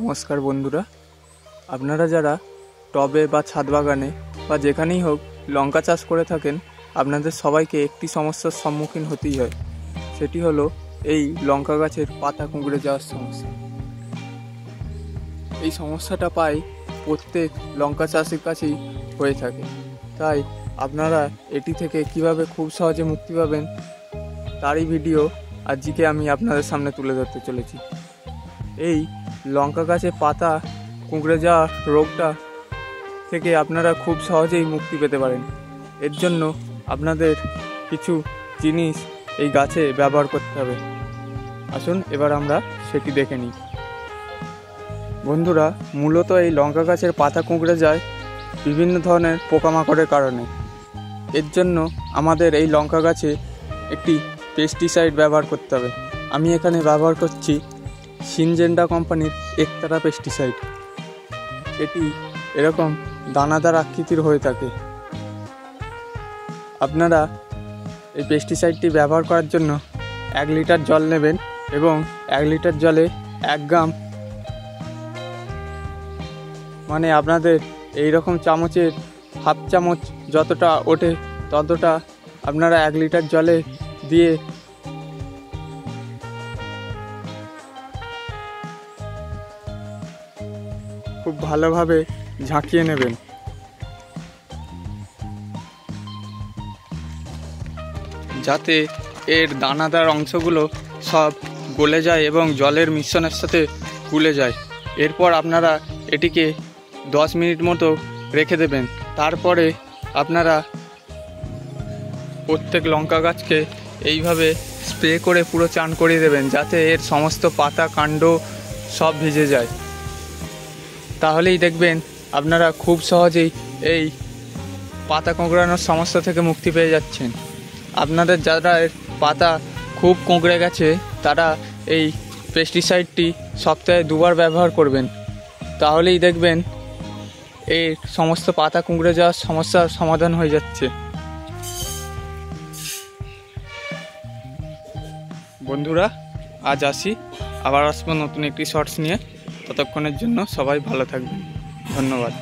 নমস্কার বন্ধুরা, আপনারা যারা টবে বা ছাদ বাগানে বা যেখানেই হোক লঙ্কা চাষ করে থাকেন, আপনাদের সবাইকে একটি সমস্যার সম্মুখীন হতেই হয়। সেটি হলো এই লঙ্কা গাছের পাতা কুঁকড়ে যাওয়ার সমস্যা। এই সমস্যাটা প্রায় প্রত্যেক লঙ্কা চাষির কাছেই হয়ে থাকে। তাই আপনারা এটি থেকে কিভাবে খুব সহজে মুক্তি পাবেন তারই ভিডিও আজকে আমি আপনাদের সামনে তুলে ধরতে চলেছি। এই লঙ্কা গাছে পাতা কুঁকড়ে যাওয়া রোগটা থেকে আপনারা খুব সহজেই মুক্তি পেতে পারেন। এর জন্য আপনাদের কিছু জিনিস এই গাছে ব্যবহার করতে হবে। আসুন এবার আমরা সেটি দেখে নিই। বন্ধুরা, মূলত এই লঙ্কা গাছের পাতা কুঁকড়ে যায় বিভিন্ন ধরনের পোকামাকড়ের কারণে। এর জন্য আমাদের এই লঙ্কা গাছে একটি পেস্টিসাইড ব্যবহার করতে হবে। আমি এখানে ব্যবহার করছি সিনজেন্টা কোম্পানির একতারা পেস্টিসাইড। এটি এরকম দানাদার আকৃতির হয়ে থাকে। আপনারা এই পেস্টিসাইডটি ব্যবহার করার জন্য 1 লিটার জল নেবেন এবং 1 লিটার জলে 1 গ্রাম, মানে আপনাদের এই রকম চামচের হাফ চামচ যতটা ওঠে ততটা আপনারা 1 লিটার জলে দিয়ে খুব ভালোভাবে ঝাঁকিয়ে নেবেন। যাতে এর দানাদার অংশগুলো সব গলে যায় এবং জলের মিশ্রণের সাথে গুলে যায়। এরপর আপনারা এটিকে 10 মিনিট মতো রেখে দেবেন। তারপরে আপনারা প্রত্যেক লঙ্কা গাছকে এইভাবে স্প্রে করে পুরো চান করিয়ে দেবেন, যাতে এর সমস্ত পাতা কাণ্ড সব ভিজে যায়। তাহলেই দেখবেন আপনারা খুব সহজেই এই পাতা কোঁকড়ানোর সমস্যা থেকে মুক্তি পেয়ে যাচ্ছেন। আপনাদের যারা পাতা খুব কুঁকড়ে গেছে তারা এই পেস্টিসাইডটি সপ্তাহে 2 বার ব্যবহার করবেন। তাহলেই দেখবেন এই সমস্ত পাতা কুঁকড়ে যাওয়ার সমস্যার সমাধান হয়ে যাচ্ছে। বন্ধুরা, আজ আসি, আবার আসবো নতুন একটি শর্টস নিয়ে। ততক্ষণের জন্য সবাই ভালো থাকবেন। ধন্যবাদ।